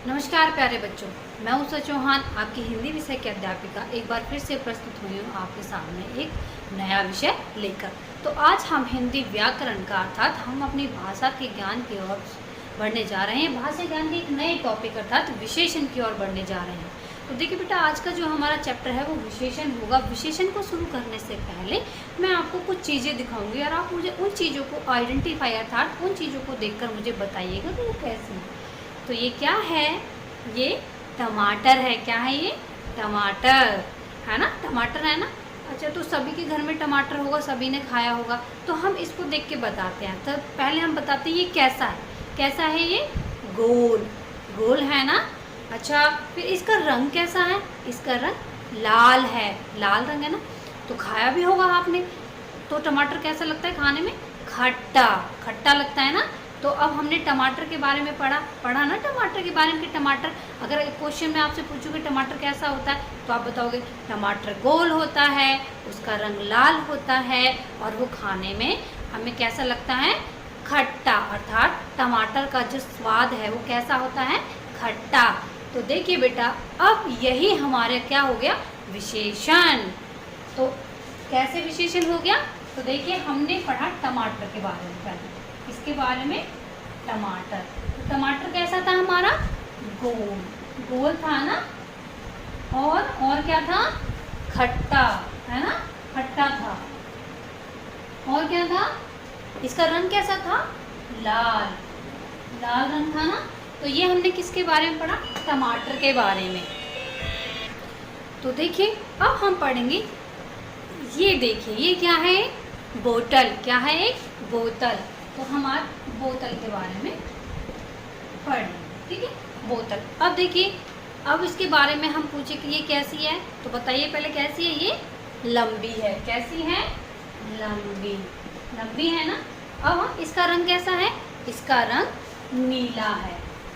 नमस्कार प्यारे बच्चों, मैं उषा चौहान आपकी हिंदी विषय की अध्यापिका एक बार फिर से प्रस्तुत हुई हूँ आपके सामने एक नया विषय लेकर। तो आज हम हिंदी व्याकरण का अर्थात हम अपनी भाषा के ज्ञान की ओर बढ़ने जा रहे हैं। भाषा ज्ञान के एक नए टॉपिक अर्थात विशेषण की ओर बढ़ने जा रहे हैं। तो देखिए बेटा, आज का जो हमारा चैप्टर है वो विशेषण होगा। विशेषण को शुरू करने से पहले मैं आपको कुछ चीज़ें दिखाऊंगी और आप मुझे उन चीज़ों को आइडेंटिफाई अर्थात उन चीज़ों को देखकर मुझे बताइएगा कि वो कैसी है। तो ये क्या है? ये टमाटर है। क्या है ये? टमाटर है ना, टमाटर है ना। अच्छा, तो सभी के घर में टमाटर होगा, सभी ने खाया होगा। तो हम इसको देख के बताते हैं। तो पहले हम बताते हैं ये कैसा है। कैसा है ये? गोल गोल है ना। अच्छा, फिर इसका रंग कैसा है? इसका रंग लाल है, लाल रंग है ना। तो खाया भी होगा आपने। तो टमाटर कैसा लगता है खाने में? खट्टा खट्टा लगता है ना। तो अब हमने टमाटर के बारे में पढ़ा ना, टमाटर के बारे में कि टमाटर, अगर एक क्वेश्चन में आपसे पूछूं कि टमाटर कैसा होता है तो आप बताओगे टमाटर गोल होता है, उसका रंग लाल होता है और वो खाने में हमें कैसा लगता है? खट्टा। अर्थात टमाटर का जो स्वाद है वो कैसा होता है? खट्टा। तो देखिए बेटा, अब यही हमारे क्या हो गया? विशेषण। तो कैसे विशेषण हो गया? तो देखिए, हमने पढ़ा टमाटर के बारे में पहले। इसके बारे में टमाटर, तो टमाटर कैसा था हमारा? गोल गोल था ना। और क्या था? खट्टा है ना, खट्टा था। और क्या था? इसका रंग कैसा था? लाल लाल रंग था ना। तो ये हमने किसके बारे में पढ़ा? टमाटर के बारे में। तो देखिए, अब हम पढ़ेंगे, ये देखिए ये क्या है? बोतल। क्या है? एक बोतल। तो हम आज बोतल के बारे में पढ़ेंगे, ठीक है? बोतल। अब देखिए, अब इसके बारे में हम पूछे कि ये कैसी है, तो बताइए पहले कैसी है? ये लंबी है। कैसी है? लंबी लंबी है ना। अब इसका रंग कैसा है? इसका रंग नीला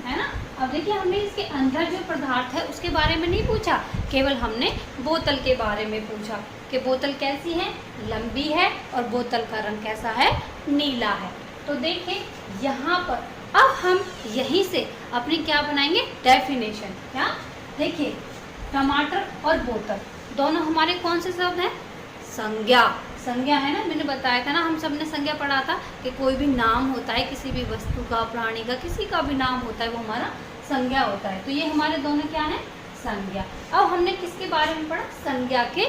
है ना। अब देखिए, हमने इसके अंदर जो पदार्थ है उसके बारे में नहीं पूछा, केवल हमने बोतल के बारे में पूछा कि बोतल कैसी है? लंबी है और बोतल का रंग कैसा है? नीला है। तो देखिए यहाँ पर अब हम यहीं से अपनी क्या बनाएंगे? डेफिनेशन। क्या? देखिए, टमाटर और बोतल दोनों हमारे कौन से शब्द हैं? संज्ञा। संज्ञा है ना। मैंने बताया था ना, हम सब ने संज्ञा पढ़ा था कि कोई भी नाम होता है, किसी भी वस्तु का, प्राणी का, किसी का भी नाम होता है वो हमारा संज्ञा होता है। तो ये हमारे दोनों क्या है? संज्ञा। अब हमने किसके बारे में पढ़ा? संज्ञा के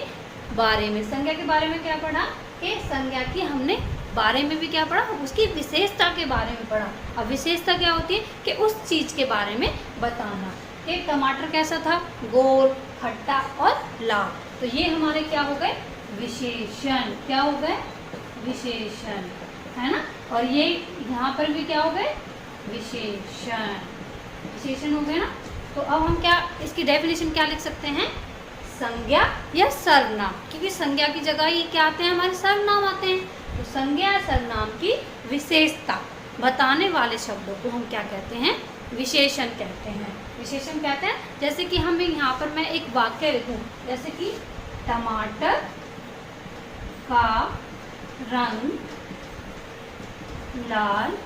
बारे में। संज्ञा के बारे में क्या पढ़ा? कि संज्ञा की हमने बारे में भी क्या पढ़ा? उसकी विशेषता के बारे में पढ़ा। अब विशेषता क्या होती है? कि उस चीज़ के बारे में बताना कि टमाटर कैसा था? गोल, खट्टा और लाल। तो ये हमारे क्या हो गए? विशेषण। क्या हो गए? विशेषण है ना। और ये यहाँ पर भी क्या हो गए? विशेषण। विशेषण हो गए ना। तो अब हम क्या इसकी डेफिनेशन क्या लिख सकते हैं? संज्ञा या सर्वनाम, क्योंकि संज्ञा की जगह ये क्या आते हैं? हमारे सर्वनाम आते हैं। तो संज्ञा या सर्वनाम की विशेषता बताने वाले शब्दों को हम क्या कहते हैं? विशेषण कहते हैं। विशेषण कहते हैं। जैसे कि हम यहाँ पर मैं एक वाक्य लिखूं, जैसे कि टमाटर का रंग लाल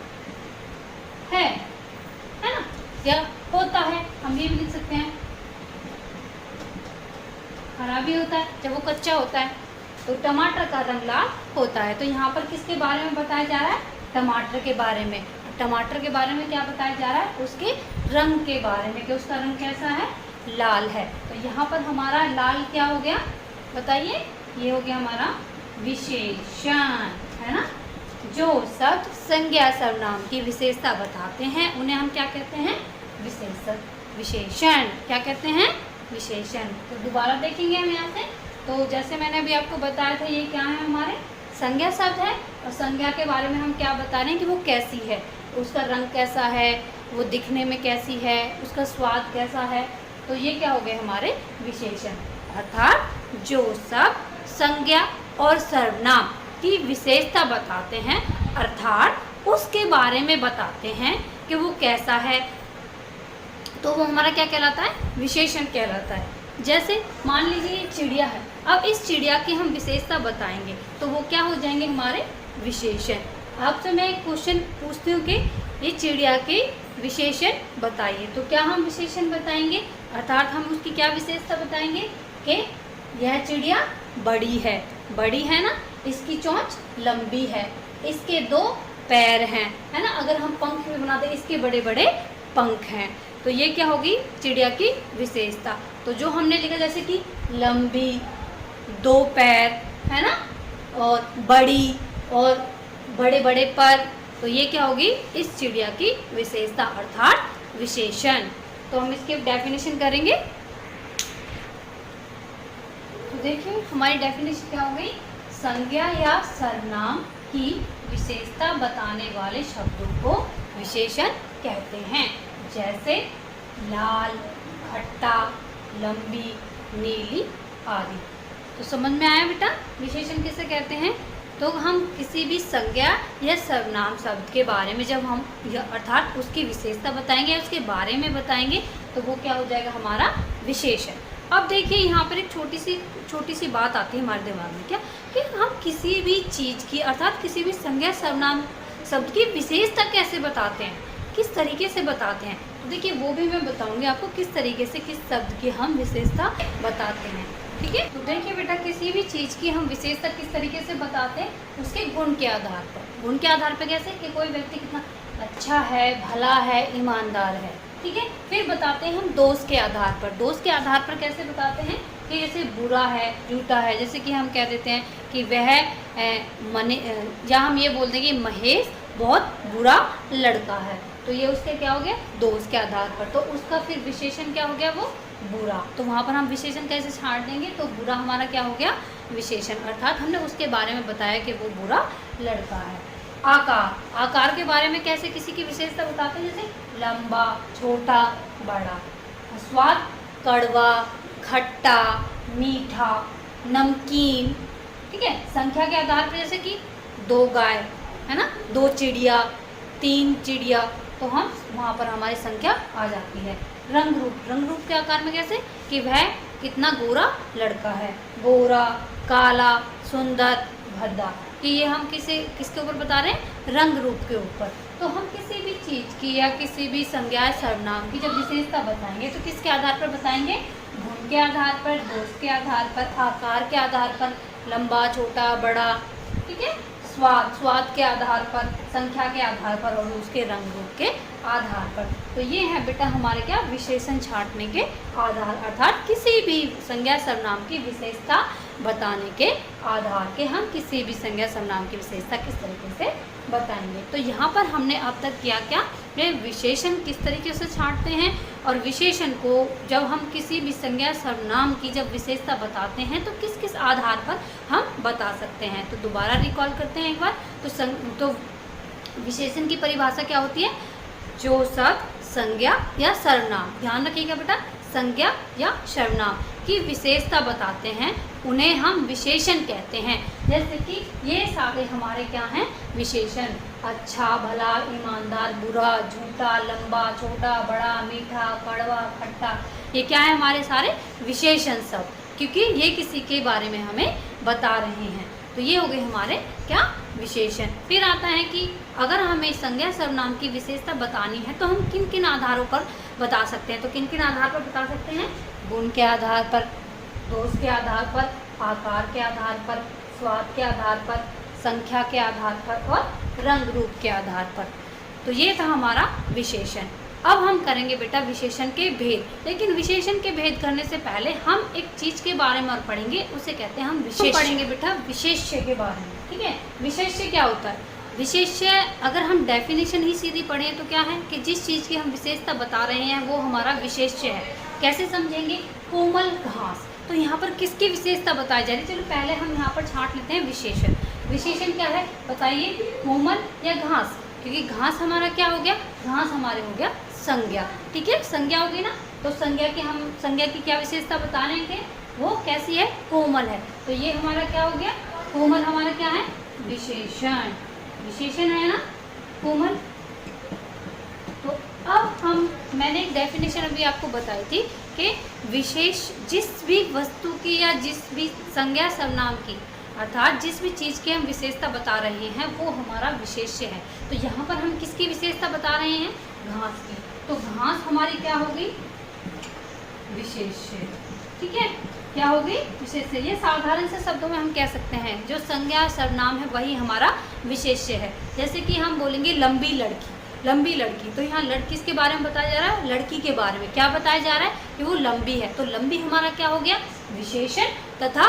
है ना। या होता है, हम ये भी लिख सकते हैं हरा भी होता है जब वो कच्चा होता है। तो टमाटर का रंग लाल होता है। तो यहाँ पर किसके बारे में बताया जा रहा है? टमाटर के बारे में। टमाटर के बारे में क्या बताया जा रहा है? उसके रंग के बारे में कि उसका रंग कैसा है? लाल है। तो यहाँ पर हमारा लाल क्या हो गया? बताइए। ये हो गया हमारा विशेषण है ना। जो शब्द संज्ञा सर्वनाम की विशेषता बताते हैं उन्हें हम क्या कहते हैं? विशेषण। क्या कहते हैं? विशेषण। तो दोबारा देखेंगे हम यहाँ से। तो जैसे मैंने अभी आपको बताया था, ये क्या है? हमारे संज्ञा शब्द है। और संज्ञा के बारे में हम क्या बता रहे हैं कि वो कैसी है, उसका रंग कैसा है, वो दिखने में कैसी है, उसका स्वाद कैसा है। तो ये क्या हो गए? हमारे विशेषण। अर्थात जो शब्द संज्ञा और सर्वनाम की विशेषता बताते हैं, अर्थात उसके बारे में बताते हैं कि वो कैसा है, तो वो हमारा क्या कहलाता है? विशेषण कहलाता है। जैसे मान लीजिए ये चिड़िया है। अब इस चिड़िया की हम विशेषता बताएंगे तो वो क्या हो जाएंगे? हमारे विशेषण। आपसे मैं एक क्वेश्चन पूछती हूँ कि ये चिड़िया के विशेषण बताइए। तो क्या हम विशेषण बताएंगे, अर्थात हम उसकी क्या विशेषता बताएंगे कि यह चिड़िया बड़ी है ना, इसकी चोंच लंबी है, इसके 2 पैर हैं, है ना, अगर हम पंख भी बनाते इसके बड़े बड़े पंख हैं। तो ये क्या होगी चिड़िया की विशेषता। तो जो हमने लिखा जैसे कि लंबी, 2 पैर, है ना, और बड़ी और बड़े बड़े पर, तो ये क्या होगी इस चिड़िया की विशेषता अर्थात विशेषण। तो हम इसकी डेफिनेशन करेंगे। तो देखिए हमारी डेफिनेशन क्या हो गई, संज्ञा या सर्वनाम की विशेषता बताने वाले शब्दों को विशेषण कहते हैं, जैसे लाल, खट्टा, लंबी, नीली आदि। तो समझ में आया बेटा विशेषण किसे कहते हैं। तो हम किसी भी संज्ञा या सर्वनाम शब्द के बारे में जब हम अर्थात उसकी विशेषता बताएंगे या उसके बारे में बताएंगे तो वो क्या हो जाएगा हमारा विशेषण। अब देखिए यहाँ पर एक छोटी सी बात आती है हमारे दिमाग में, क्या कि हम किसी भी चीज़ की अर्थात किसी भी संज्ञा सर्वनाम शब्द की विशेषता कैसे बताते हैं, किस तरीके से बताते हैं। तो देखिए वो भी मैं बताऊंगी आपको किस तरीके से किस शब्द की हम विशेषता बताते हैं, ठीक है। तो देखिए बेटा किसी भी चीज़ की हम विशेषता किस तरीके से बताते हैं, उसके गुण के आधार पर। गुण के आधार पर कैसे कि कोई व्यक्ति कितना अच्छा है, भला है, ईमानदार है, ठीक है। फिर बताते हैं हम दोष के आधार पर। दोष के आधार पर कैसे बताते हैं कि जैसे बुरा है, झूठा है, जैसे कि हम कह देते हैं कि वह या हम ये बोल देंगे महेश बहुत बुरा लड़का है, तो ये उसके क्या हो गया दोष के आधार पर। तो उसका फिर विशेषण क्या हो गया वो बुरा। तो वहाँ पर हम विशेषण कैसे छांट देंगे, तो बुरा हमारा क्या हो गया विशेषण, अर्थात हमने उसके बारे में बताया कि वो बुरा लड़का है। आकार के बारे में कैसे किसी की विशेषता बताते हैं, जैसे लंबा, छोटा, बड़ा। स्वाद कड़वा, खट्टा, मीठा, नमकीन, ठीक है। संख्या के आधार पर जैसे कि 2 गाय, है ना, 2 चिड़िया, 3 चिड़िया, तो हम वहाँ पर हमारी संख्या आ जाती है। रंग रूप के आकार में कैसे कि वह कितना गोरा लड़का है, गोरा, काला, सुंदर, भद्दा, कि ये हम किसके ऊपर बता रहे हैं रंग रूप के ऊपर। तो हम किसी भी चीज़ की या किसी भी संज्ञा सर्वनाम की जब विशेषता बताएंगे तो किसके आधार पर बताएंगे, गुण के आधार पर, दोष के आधार पर, आकार के आधार पर, लंबा, छोटा, बड़ा, ठीक है, स्वाद के आधार पर, संख्या के आधार पर और उसके रंग रूप के आधार पर। तो ये है बेटा हमारे क्या विशेषण छांटने के आधार, अर्थात किसी भी संज्ञा सर्वनाम की विशेषता बताने के आधार के हम किसी भी संज्ञा सर्वनाम की विशेषता किस तरीके से बताएंगे। तो यहाँ पर हमने अब तक किया क्या, विशेषण किस तरीके से छांटते हैं और विशेषण को जब हम किसी भी संज्ञा सर्वनाम की जब विशेषता बताते हैं तो किस किस आधार पर हम बता सकते हैं। तो दोबारा रिकॉल करते हैं एक बार। तो विशेषण की परिभाषा क्या होती है, जो शब्द संज्ञा या सर्वनाम, ध्यान रखिएगा बेटा, संज्ञा या सर्वनाम की विशेषता बताते हैं उन्हें हम विशेषण कहते हैं। जैसे कि ये सारे हमारे क्या हैं विशेषण, अच्छा, भला, ईमानदार, बुरा, झूठा, लंबा, छोटा, बड़ा, मीठा, कड़वा, खट्टा, ये क्या है हमारे सारे विशेषण सब, क्योंकि ये किसी के बारे में हमें बता रहे हैं। तो ये हो गए हमारे क्या विशेषण। फिर आता है कि अगर हमें संज्ञा सर्वनाम की विशेषता बतानी है तो हम किन किन आधारों पर बता सकते हैं। तो किन किन आधार पर बता सकते हैं, गुण के आधार पर, दोष के आधार पर, आकार के आधार पर, स्वाद के आधार पर, संख्या के आधार पर और रंग रूप के आधार पर। तो ये था हमारा विशेषण। अब हम करेंगे बेटा विशेषण के भेद, लेकिन विशेषण के भेद करने से पहले हम एक चीज़ के बारे में और पढ़ेंगे, उसे कहते हैं हम विशेष्य। पढ़ेंगे बेटा विशेष्य के बारे में, ठीक है। विशेष्य क्या होता है, विशेष्य अगर हम डेफिनेशन ही सीधी पढ़ें तो क्या है कि जिस चीज़ की हम विशेषता बता रहे हैं वो हमारा विशेष्य है। कैसे समझेंगे, कोमल घास, तो यहाँ पर किसकी विशेषता बताई जा रही है। चलो पहले हम यहाँ पर छांट लेते हैं विशेषण। विशेषण क्या है बताइए, कोमल या घास, क्योंकि घास हमारा क्या हो गया, घास हमारे हो गया संज्ञा, ठीक है, संज्ञा होगी ना। तो संज्ञा की क्या विशेषता बता रहे थे, वो कैसी है, कोमल है। तो ये हमारा क्या हो गया, कोमल हमारा क्या है विशेषण, विशेषण है ना कोमल। तो अब मैंने एक डेफिनेशन अभी आपको बताई थी कि विशेष जिस भी वस्तु की या जिस भी संज्ञा सर्वनाम की अर्थात जिस भी चीज़ की हम विशेषता बता रहे हैं वो हमारा विशेष्य है। तो यहाँ पर हम किसकी विशेषता बता रहे हैं? घास की। तो घास हमारी क्या होगी? विशेष्य। ठीक है, क्या होगी? विशेष्य। ये साधारण से शब्दों में हम कह सकते हैं जो संज्ञा सर्वनाम है वही हमारा विशेष्य है। जैसे कि हम बोलेंगे लंबी लड़की, लंबी लड़की, तो यहाँ लड़की किसके बारे में बताया जा रहा है? लड़की के बारे में। क्या बताया जा रहा है? कि वो लंबी है। तो लंबी हमारा क्या हो गया? विशेषण। तथा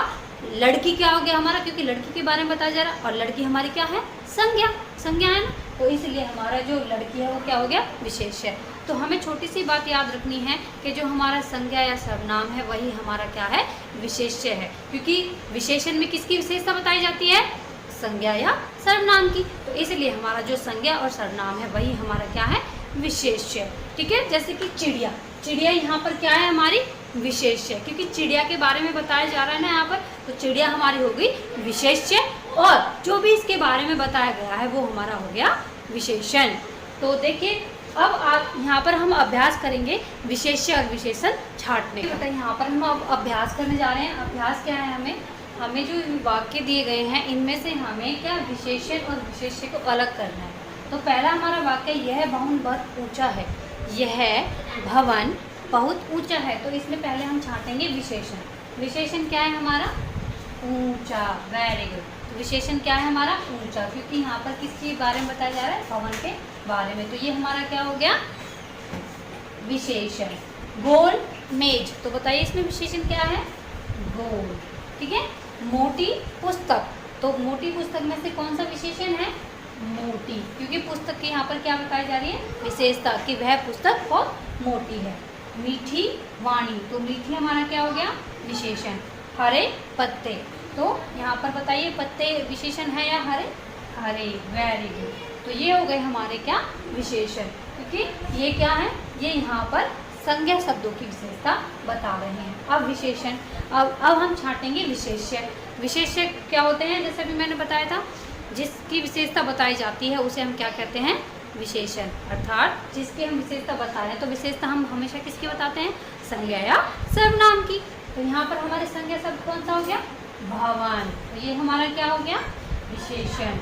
लड़की क्या हो गया हमारा? क्योंकि लड़की के बारे में बताया जा रहा है और लड़की हमारी क्या है? संज्ञा। संज्ञा है ना, तो इसलिए हमारा जो लड़की है वो क्या हो गया? विशेष्य। तो हमें छोटी सी बात याद रखनी है कि जो हमारा संज्ञा या सर्वनाम है वही हमारा क्या है? विशेष्य है। क्योंकि विशेषण में किसकी विशेषता बताई जाती है? संज्ञा या सर्वनाम की। तो इसलिए हमारा जो संज्ञा और सर्वनाम है वही हमारा क्या है? विशेष्य। ठीक है, जैसे कि चिड़िया, चिड़िया यहाँ पर क्या है? हमारी विशेष्य। क्योंकि चिड़िया के बारे में बताया जा रहा है ना यहाँ पर, तो चिड़िया हमारी हो गई विशेष्य और जो भी इसके बारे में बताया गया है वो हमारा हो गया विशेषण। तो देखिए अब आप यहाँ पर हम अभ्यास करेंगे विशेष्य और विशेषण छांटने का। बताइए यहाँ पर हम अब अभ्यास करने जा रहे हैं। अभ्यास क्या है? हमें जो वाक्य दिए गए हैं इनमें से हमें क्या विशेषण और विशेष्य को अलग करना है। तो पहला हमारा वाक्य, यह भवन बहुत ऊंचा है। यह भवन बहुत ऊंचा है, तो इसमें पहले हम छांटेंगे विशेषण। विशेषण क्या है हमारा? ऊंचा। Very good. तो विशेषण क्या है हमारा? ऊंचा, क्योंकि यहाँ पर किसके बारे में बताया जा रहा है? भवन के बारे में। तो ये हमारा क्या हो गया? विशेषण। गोल मेज, तो बताइए इसमें विशेषण क्या है? गोल। ठीक है। मोटी पुस्तक, तो मोटी पुस्तक में से कौन सा विशेषण है? मोटी, क्योंकि पुस्तक की यहाँ पर क्या बताई जा रही है? विशेषता, कि वह पुस्तक बहुत मोटी है। मीठी वाणी, तो मीठी हमारा क्या हो गया? विशेषण। हरे पत्ते, तो यहाँ पर बताइए पत्ते विशेषण है या हरे? हरे। Very good. तो ये हो गए हमारे क्या? विशेषण। क्योंकि ये क्या है? ये यहाँ पर संज्ञा शब्दों की विशेषता बता रहे हैं। अब विशेषण, अब हम छांटेंगे विशेष्य। विशेष्य क्या होते हैं? जैसे अभी मैंने बताया था, जिसकी विशेषता बताई जाती है उसे हम क्या कहते हैं? विशेषण। अर्थात जिसकी हम विशेषता बता रहे हैं, तो विशेषता हम हमेशा किसकी बताते हैं? संज्ञा या सर्वनाम की। तो यहाँ पर हमारे संज्ञा शब्द कौन सा हो गया? भवन, तो ये हमारा क्या हो गया? विशेषण।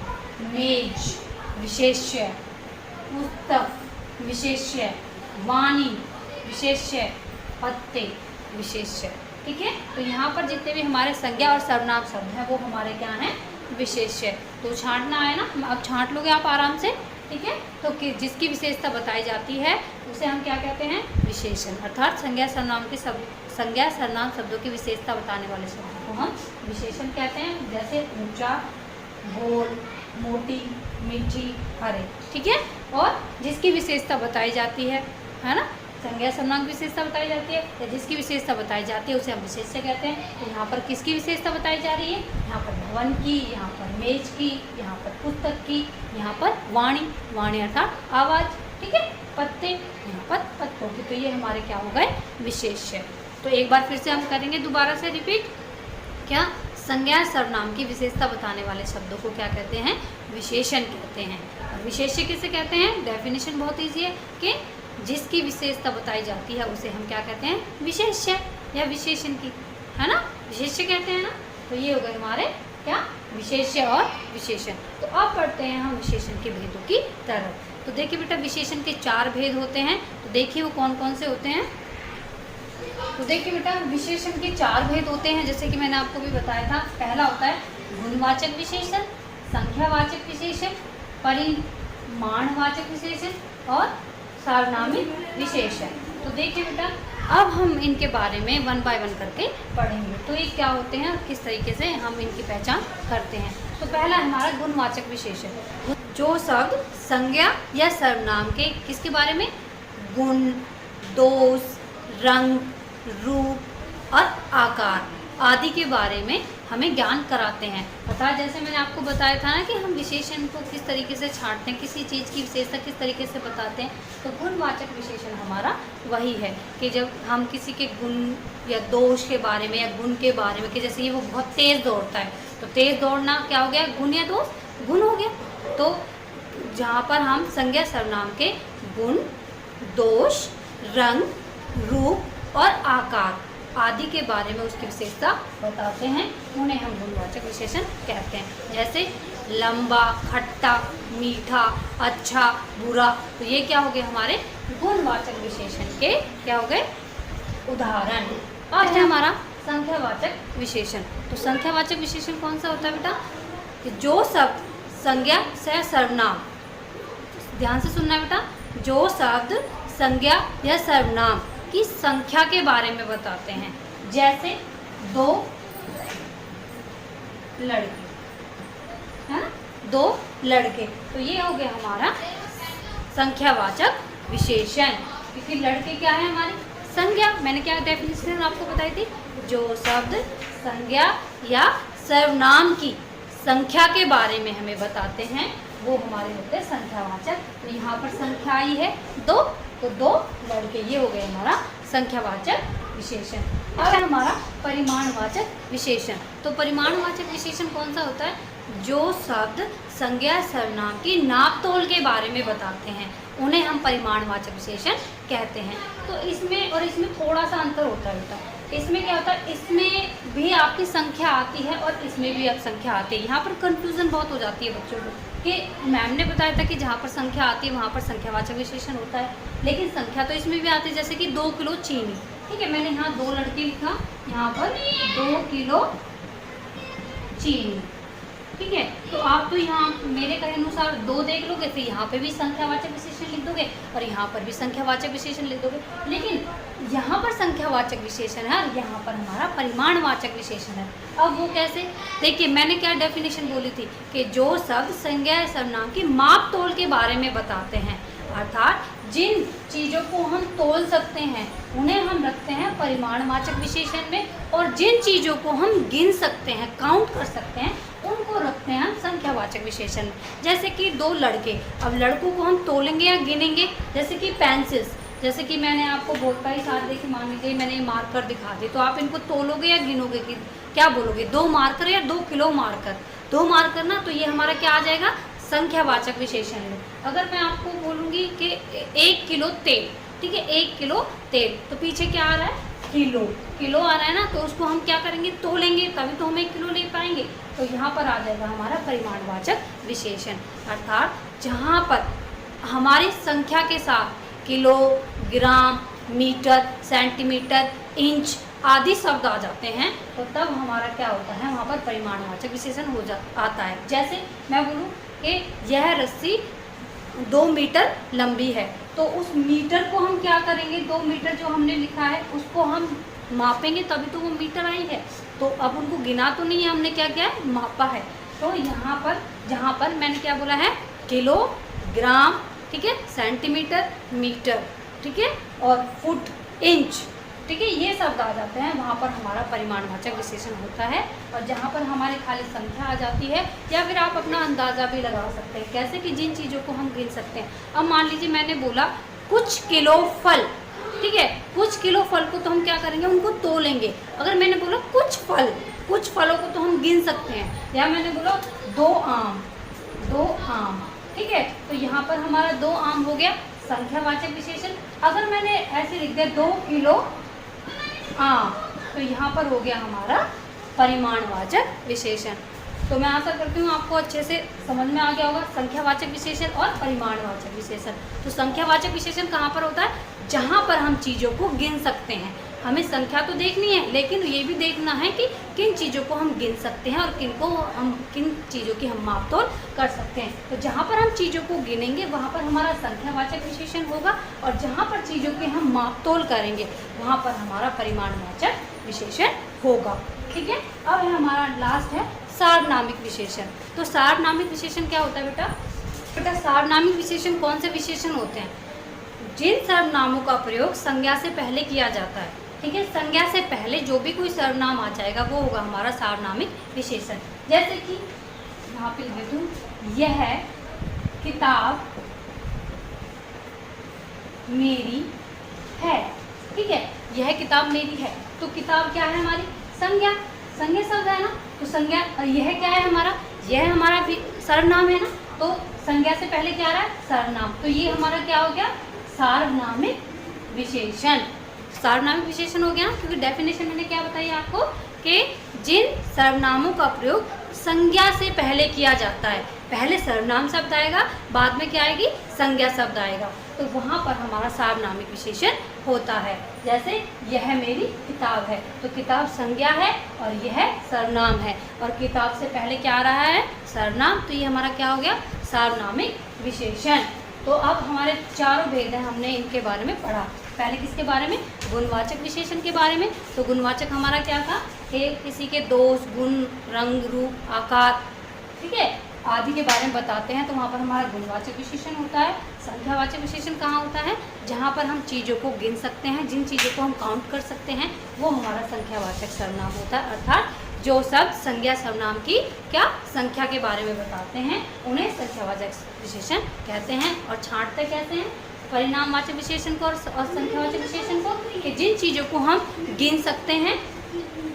मेज विशेष्य, पुस्तक विशेष्य, वाणी विशेष्य, पत्ते विशेष्य। ठीक है, तो यहाँ पर जितने भी हमारे संज्ञा और सर्वनाम शब्द हैं वो हमारे क्या हैं? विशेष्य। तो छांटना है ना, अब छांट लोगे आप आराम से। ठीक है, तो जिसकी विशेषता बताई जाती है उसे हम क्या कहते हैं? विशेषण। अर्थात संज्ञा सर्वनाम के संज्ञा सर्वनाम शब्दों की विशेषता बताने वाले शब्दों को हम विशेषण कहते हैं। जैसे ऊंचा, गोल, मोटी, मीठी, हरे। ठीक है, और जिसकी विशेषता बताई जाती है ना, संज्ञा सर्वनाम की विशेषता बताई जाती है या जिसकी विशेषता बताई जाती है उसे हम विशेष्य कहते हैं। तो यहाँ पर किसकी विशेषता बताई जा रही है? यहाँ पर भवन की, यहाँ पर मेज की, यहाँ पर पुस्तक की, यहाँ पर वाणी, वाणी अर्थात आवाज़। ठीक है, पत्ते, यहाँ पर पत्तों की। तो ये हमारे क्या हो गए? विशेष्य। तो एक बार फिर से हम करेंगे, दोबारा से रिपीट। क्या? संज्ञा सर्वनाम की विशेषता बताने वाले शब्दों को क्या कहते हैं? विशेषण कहते हैं। और विशेष्य किसे कहते हैं? डेफिनेशन बहुत ईजी है कि जिसकी विशेषता बताई जाती है उसे हम क्या कहते हैं? विशेष्य या विशेषण की, है ना, विशेष्य कहते हैं ना। तो ये हो गए हमारे क्या? विशेष्य और विशेषण। तो अब पढ़ते हैं हम विशेषण के भेदों की तरफ। तो देखिए बेटा, विशेषण के 4 भेद होते हैं। तो देखिए वो कौन कौन से होते हैं। तो देखिए बेटा, विशेषण के 4 भेद होते हैं, जैसे कि मैंने आपको भी बताया था। पहला होता है गुणवाचक विशेषण, संख्यावाचक विशेषण, परिमाणवाचक विशेषण और सार्वनामिक विशेषण। तो देखिए बेटा, अब हम इनके बारे में 1 बाय 1 करके पढ़ेंगे। तो ये क्या होते हैं और किस तरीके से हम इनकी पहचान करते हैं। तो पहला हमारा गुणवाचक विशेषण, जो शब्द संज्ञा या सर्वनाम के किसके बारे में? गुण, दोष, रंग, रूप और आकार आदि के बारे में हमें ज्ञान कराते हैं। अर्थात जैसे मैंने आपको बताया था ना कि हम विशेषण को किस तरीके से छांटते हैं, किसी चीज़ की विशेषता किस तरीके से बताते हैं। तो गुणवाचक विशेषण हमारा वही है कि जब हम किसी के गुण या दोष के बारे में या गुण के बारे में, कि जैसे ये वो बहुत तेज़ दौड़ता है, तो तेज़ दौड़ना क्या हो गया? गुण या दोष? गुण हो गया। तो जहाँ पर हम संज्ञा सर्वनाम के गुण, दोष, रंग, रूप और आकार आदि के बारे में उसकी विशेषता बताते हैं, उन्हें हम गुणवाचक विशेषण कहते हैं। जैसे लंबा, खट्टा, मीठा, अच्छा, बुरा, तो ये क्या हो गए हमारे गुणवाचक विशेषण के क्या हो गए उदाहरण। अब है हमारा संख्यावाचक विशेषण। तो संख्यावाचक विशेषण कौन सा होता है बेटा, कि जो शब्द संज्ञा से सर्वनाम, ध्यान से सुनना बेटा, जो शब्द संज्ञा या सर्वनाम की संख्या के बारे में बताते हैं। जैसे 2 लड़के, है ना, 2 लड़के, तो ये हो गया हमारा संख्यावाचक विशेषण, क्योंकि लड़के क्या है हमारी संज्ञा। मैंने क्या डेफिनेशन आपको बताई थी, जो शब्द संज्ञा या सर्वनाम की संख्या के बारे में हमें बताते हैं वो हमारे होते हैं संख्यावाचक। तो यहाँ पर संख्या आई है 2, तो 2 लड़के, ये हो गया हमारा संख्यावाचक विशेषण। अब है हमारा परिमाणवाचक विशेषण। तो परिमाणवाचक विशेषण कौन सा होता है, जो शब्द संज्ञा सर्वनाम की नाप तोल के बारे में बताते हैं उन्हें हम परिमाणवाचक विशेषण कहते हैं। तो इसमें और इसमें थोड़ा सा अंतर होता है बेटा। इसमें क्या होता है, इसमें भी आपकी संख्या आती है और इसमें भी अब संख्या आती है। यहाँ पर कंफ्यूजन बहुत हो जाती है बच्चों को, कि मैम ने बताया था कि जहाँ पर संख्या आती है वहाँ पर संख्यावाचक विशेषण होता है, लेकिन संख्या तो इसमें भी आती है। जैसे कि 2 किलो चीनी, ठीक है, मैंने यहाँ 2 लड़के लिखा, यहाँ पर 2 किलो चीनी, ठीक है। तो आप तो यहाँ मेरे कहे अनुसार 2 देख लोगे, फिर यहाँ पे भी संख्यावाचक विशेषण लिख दोगे और यहाँ पर भी संख्यावाचक विशेषण लिख दोगे, लेकिन यहाँ पर संख्यावाचक विशेषण है और यहाँ पर हमारा परिमाणवाचक विशेषण है। अब वो कैसे, देखिए मैंने क्या डेफिनेशन बोली थी कि जो शब्द संज्ञा या सर्वनाम की माप तोल के बारे में बताते हैं, अर्थात जिन चीज़ों को हम तोल सकते हैं उन्हें हम रखते हैं परिमाणवाचक विशेषण में, और जिन चीज़ों को हम गिन सकते हैं, काउंट कर सकते हैं, उनको रखते हैं हम संख्यावाचक विशेषण में। जैसे कि 2 लड़के, अब लड़कों को हम तोलेंगे या गिनेंगे। जैसे कि पेंसिल्स, जैसे कि मैंने आपको बोर्ड का ही साथ देखिए, मान लीजिए मैंने मार्कर दिखा दी, तो आप इनको तोलोगे या गिनोगे, कि क्या बोलोगे, 2 मार्कर या 2 किलो मार्कर, 2 मार्कर ना, तो ये हमारा क्या आ जाएगा संख्यावाचक विशेषण में। अगर मैं आपको बोलूँगी कि 1 किलो तेल, ठीक है, 1 किलो तेल, तो पीछे क्या आ रहा है किलो, किलो आ रहा है ना, तो उसको हम क्या करेंगे तोलेंगे, तभी तो हम 1 किलो ले पाएंगे। तो यहाँ पर आ जाएगा हमारा परिमाणवाचक विशेषण, अर्थात जहाँ पर हमारी संख्या के साथ किलो, ग्राम, मीटर, सेंटीमीटर, इंच आदि शब्द आ जाते हैं, तो तब हमारा क्या होता है, वहाँ पर परिमाणवाचक विशेषण आता है। जैसे मैं बोलूँ कि यह रस्सी 2 मीटर लंबी है, तो उस मीटर को हम क्या करेंगे, 2 मीटर जो हमने लिखा है उसको हम मापेंगे, तभी तो वो मीटर आई है। तो अब उनको गिना तो नहीं है, हमने क्या किया है, मापा है। तो यहाँ पर जहाँ पर मैंने क्या बोला है, किलो, ग्राम, ठीक है, सेंटीमीटर, मीटर, ठीक है, और फुट, इंच, ठीक है, ये शब्द आ जाते हैं, वहाँ पर हमारा परिमाणवाचक विशेषण होता है। और जहाँ पर हमारी खाली संख्या आ जाती है, या फिर आप अपना अंदाज़ा भी लगा सकते हैं, कैसे कि जिन चीज़ों को हम गिन सकते हैं। अब मान लीजिए मैंने बोला कुछ किलो फल, ठीक है, कुछ किलो फल को तो हम क्या करेंगे, उनको तोलेंगे। अगर मैंने बोला कुछ फल, कुछ फलों को तो हम गिन सकते हैं। या मैंने बोला 2 आम, 2 आम, ठीक है, तो यहाँ पर हमारा 2 आम हो गया संख्यावाचक विशेषण। अगर मैंने ऐसे लिख दिया 2 किलो आम, तो यहाँ पर हो गया हमारा परिमाणवाचक विशेषण। तो मैं आशा करती हूँ आपको अच्छे से समझ में आ गया होगा संख्यावाचक विशेषण और परिमाणवाचक विशेषण। तो संख्यावाचक विशेषण कहाँ पर होता है, जहाँ पर हम चीज़ों को गिन सकते हैं। हमें संख्या तो देखनी है, लेकिन ये भी देखना है कि किन चीज़ों को हम गिन सकते हैं और किन चीज़ों की हम माप तोल कर सकते हैं। तो जहाँ पर हम चीज़ों को गिनेंगे वहाँ पर हमारा संख्यावाचक विशेषण होगा, और जहाँ पर चीज़ों की हम माप तोल करेंगे वहाँ पर हमारा परिमाणवाचक विशेषण होगा। ठीक है, अब है हमारा लास्ट है सार्वनामिक विशेषण। तो सार्वनामिक विशेषण क्या होता है बेटा, सार्वनामिक विशेषण कौन से विशेषण होते हैं, जिन सर्वनामों का प्रयोग संज्ञा से पहले किया जाता है। ठीक है, संज्ञा से पहले जो भी कोई सर्वनाम आ जाएगा वो होगा हमारा सार्वनामिक विशेषण। जैसे कि यहाँ पे लिख दूँ, यह किताब मेरी है। ठीक है, यह किताब मेरी है, तो किताब क्या है हमारी संज्ञा, संज्ञा शब्द है ना, तो संज्ञा, यह क्या है हमारा, यह हमारा सर्वनाम है ना, तो संज्ञा से पहले क्या आ रहा है सर्वनाम, तो ये हमारा क्या हो गया सार्वनामिक विशेषण। सार्वनामिक विशेषण हो गया, क्योंकि डेफिनेशन मैंने क्या बताई आपको कि जिन सर्वनामों का प्रयोग संज्ञा से पहले किया जाता है, पहले सर्वनाम शब्द आएगा, बाद में क्या आएगी, संज्ञा शब्द आएगा, तो वहाँ पर हमारा सार्वनामिक विशेषण होता है। जैसे यह मेरी किताब है, तो किताब संज्ञा है और यह सर्वनाम है, और किताब से पहले क्या आ रहा है, सर्वनाम, तो ये हमारा क्या हो गया, सार्वनामिक विशेषण। तो अब हमारे चारों भेद हैं, हमने इनके बारे में पढ़ा। पहले किसके बारे में, गुणवाचक विशेषण के बारे में। तो गुणवाचक हमारा क्या था कि किसी के दोष, गुण, रंग, रूप, आकार, ठीक है, आदि के बारे में बताते हैं, तो वहाँ पर हमारा गुणवाचक विशेषण होता है। संख्यावाचक विशेषण कहाँ होता है, जहाँ पर हम चीज़ों को गिन सकते हैं, जिन चीज़ों को हम काउंट कर सकते हैं, वो हमारा संख्यावाचक सर्वनाम होता है। अर्थात जो शब्द संज्ञा सर्वनाम की क्या संख्या के बारे में बताते हैं, उन्हें संख्यावाचक विशेषण कहते हैं। और छांटते कैसे हैं परिणामवाचक विशेषण को और संख्यावाचक विशेषण को, कि जिन चीज़ों को हम गिन सकते हैं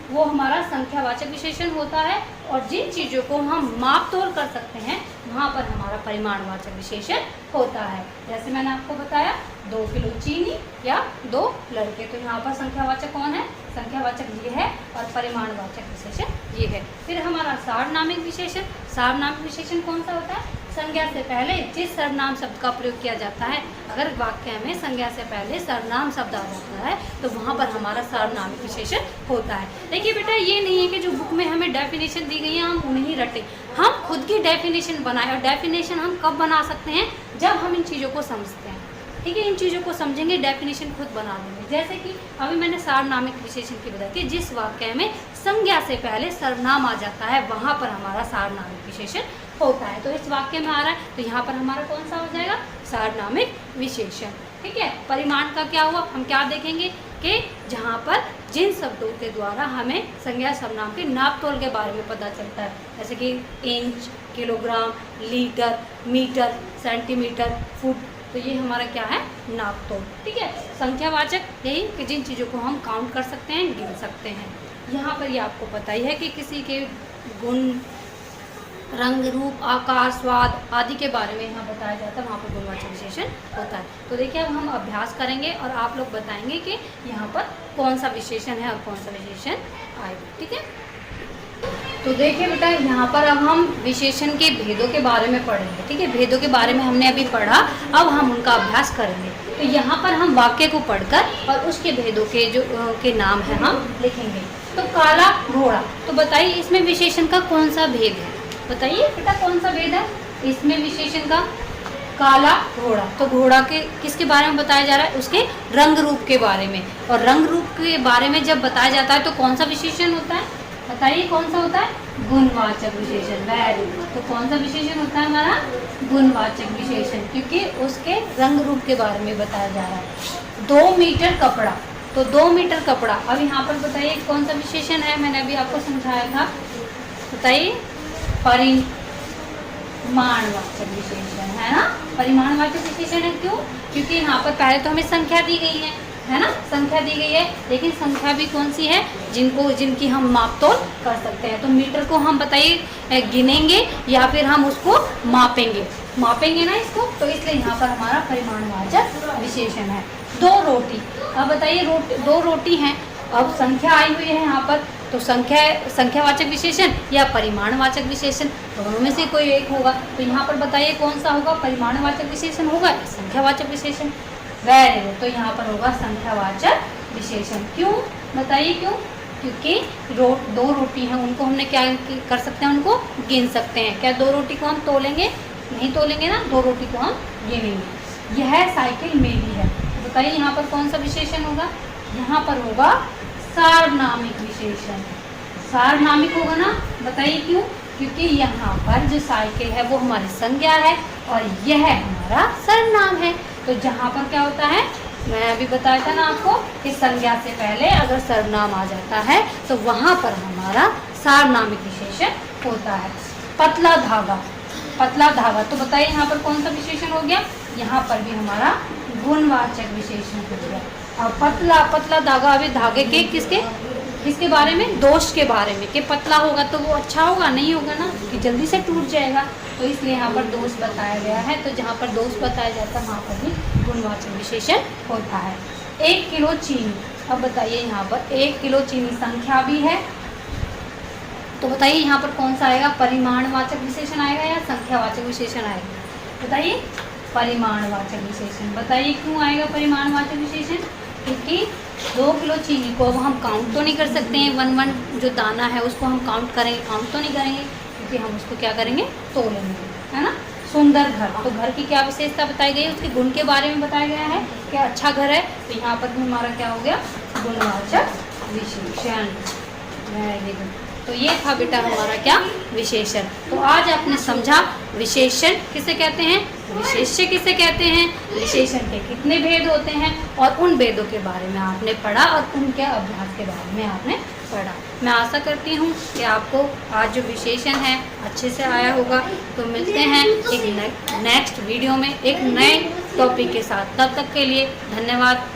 वो हमारा संख्यावाचक विशेषण होता है, और जिन चीज़ों को हम माप तोल कर सकते हैं वहाँ पर हमारा परिमाणवाचक विशेषण होता है। जैसे मैंने आपको बताया 2 किलो चीनी या 2 लड़के, तो यहाँ पर संख्यावाचक कौन है, संख्यावाचक ये है, और परिमाणवाचक विशेषण ये है। फिर हमारा सार्वनामिक विशेषण, सार्वनामिक विशेषण कौन सा होता है, संज्ञा से पहले जिस सर्वनाम शब्द का प्रयोग किया जाता है, अगर वाक्य में संज्ञा से पहले सर्वनाम शब्द आ जाता है तो वहाँ पर हमारा सार्वनामिक विशेषण होता है। देखिए बेटा, ये नहीं है कि जो बुक में हमें डेफिनेशन दी गई है हम उन्हें ही रटें, हम खुद की डेफिनेशन बनाएं। और डेफिनेशन हम कब बना सकते हैं, जब हम इन चीज़ों को समझते हैं, ठीक है, इन चीज़ों को समझेंगे, डेफिनेशन खुद बना देंगे। जैसे कि अभी मैंने सार्वनामिक विशेषण की बताई कि जिस वाक्य में संज्ञा से पहले सर्वनाम आ जाता है वहाँ पर हमारा सार्वनामिक विशेषण होता है। तो इस वाक्य में आ रहा है, तो यहाँ पर हमारा कौन सा हो जाएगा, सार्वनामिक विशेषण, ठीक है। परिमाण का क्या हुआ, हम क्या देखेंगे कि जहाँ पर जिन शब्दों के द्वारा हमें संज्ञा सर्वनाम के नाप तोल के बारे में पता चलता है, जैसे कि inch, kilogram, litre, metre, centimetre, foot, तो ये हमारा क्या है, नाप तोल, ठीक है। संख्यावाचक यही कि जिन चीज़ों को हम काउंट कर सकते हैं, गिन सकते हैं। यहाँ पर ये आपको पता ही है कि किसी के गुण, रंग, रूप, आकार, स्वाद आदि के बारे में यहाँ बताया जाता है, वहाँ पर गुणवाचक विशेषण होता है। तो देखिए अब हम अभ्यास करेंगे और आप लोग बताएंगे कि यहाँ पर कौन सा विशेषण है और कौन सा विशेषण आएगा, ठीक है। तो देखिए बेटा, यहाँ पर अब हम विशेषण के भेदों के बारे में पढ़ेंगे, ठीक है। भेदों के बारे में हमने अभी पढ़ा, अब हम उनका अभ्यास करेंगे। तो यहाँ पर हम वाक्य को पढ़कर और उसके भेदों के जो के नाम हैं हम लिखेंगे। तो काला घोड़ा, तो बताइए इसमें विशेषण का कौन सा भेद है, बताइए बेटा कौन सा भेद है इसमें विशेषण का, काला घोड़ा। तो घोड़ा के किसके बारे में बताया जा रहा है, उसके रंग रूप के बारे में। और रंग रूप के बारे में जब बताया जाता है तो कौन सा विशेषण होता है, बताइए कौन सा होता है, गुणवाचक विशेषण। वेरी गुड, तो कौन सा विशेषण होता है हमारा, गुणवाचक विशेषण, क्योंकि उसके रंग रूप के बारे में बताया जा रहा है। 2 मीटर कपड़ा, तो 2 मीटर कपड़ा, अब यहाँ पर बताइए कौन सा विशेषण है, मैंने अभी आपको समझाया था, बताइए परिमाणवाचक विशेषण है ना, परिमाणवाचक विशेषण है। क्यों, क्योंकि यहाँ पर पहले तो हमें संख्या दी गई है ना, संख्या दी गई है, लेकिन संख्या भी कौन सी है, जिनकी हम माप तोल कर सकते हैं। तो मीटर को हम बताइए गिनेंगे या फिर हम उसको मापेंगे ना इसको, तो इसलिए यहाँ पर हमारा परिमाणवाचक विशेषण है। 2 रोटी, अब बताइए 2 रोटी हैं, अब संख्या आई हुई है यहाँ पर, तो संख्यावाचक विशेषण या परिमाणवाचक विशेषण, दोनों में से कोई एक होगा। तो यहाँ पर बताइए कौन सा होगा, परिमाणवाचक विशेषण होगा, संख्यावाचक विशेषण। वेरी गुड, तो यहाँ पर होगा संख्यावाचक विशेषण। क्यों, बताइए क्यों, क्योंकि 2 रोटी हैं, उनको हमने क्या कर सकते हैं, उनको गिन सकते हैं। क्या 2 रोटी को हम तोलेंगे, नहीं तोलेंगे ना, 2 रोटी को हम गिनेंगे। यह साइकिल मेरी है, तो बताइए यहाँ पर कौन सा विशेषण होगा, यहाँ पर होगा सार्वनामिक विशेषण। सार्वनामिक होगा ना, बताइए क्यों, क्योंकि यहाँ पर जो साइकिल है वो हमारी संज्ञा है और यह हमारा सर्वनाम है। तो जहाँ पर क्या होता है, मैं अभी बताया था ना आपको कि संज्ञा से पहले अगर सर्वनाम आ जाता है तो वहाँ पर हमारा सार्वनामिक विशेषण होता है। पतला धागा, तो बताइए यहाँ पर कौन सा विशेषण हो गया, यहाँ पर भी हमारा गुणवाचक विशेषण हो गया। और पतला धागा, अभी धागे के किसके बारे में, दोष के बारे में, कि पतला होगा तो वो अच्छा होगा, नहीं होगा ना, कि जल्दी से टूट जाएगा, तो इसलिए यहाँ पर दोष बताया गया है। तो जहाँ पर दोष बताया जाता है वहाँ पर भी गुणवाचक विशेषण होता है। 1 किलो चीनी, अब बताइए यहाँ पर 1 किलो चीनी संख्या भी है, तो बताइए यहाँ पर कौन सा आएगा, परिमाणवाचक विशेषण आएगा या संख्यावाचक विशेषण आएगा? बताइए, परिमाणवाचक विशेषण। बताइए क्यों आएगा परिमाणवाचक विशेषण? क्योंकि 2 किलो चीनी को अब हम काउंट तो नहीं कर सकते हैं, वन जो दाना है उसको हम काउंट करेंगे, काउंट तो नहीं करेंगे, क्योंकि हम उसको क्या करेंगे, तोलेंगे, है ना। सुंदर घर, तो घर की क्या विशेषता बताई गई है, उसके गुण के बारे में बताया गया है कि अच्छा घर है, तो यहाँ पर भी हमारा क्या हो गया, गुणवाचक विशेषण। Very good. तो ये था बेटा हमारा क्या, विशेषण। तो आज आपने समझा विशेषण किसे कहते हैं, विशेष्य किसे कहते हैं, विशेषण के कितने भेद होते हैं, और उन भेदों के बारे में आपने पढ़ा और उनके अभ्यास के बारे में आपने पढ़ा। मैं आशा करती हूँ कि आपको आज जो विशेषण है अच्छे से आया होगा। तो मिलते हैं एक नेक्स्ट वीडियो में एक नए टॉपिक के साथ। तब तक के लिए धन्यवाद।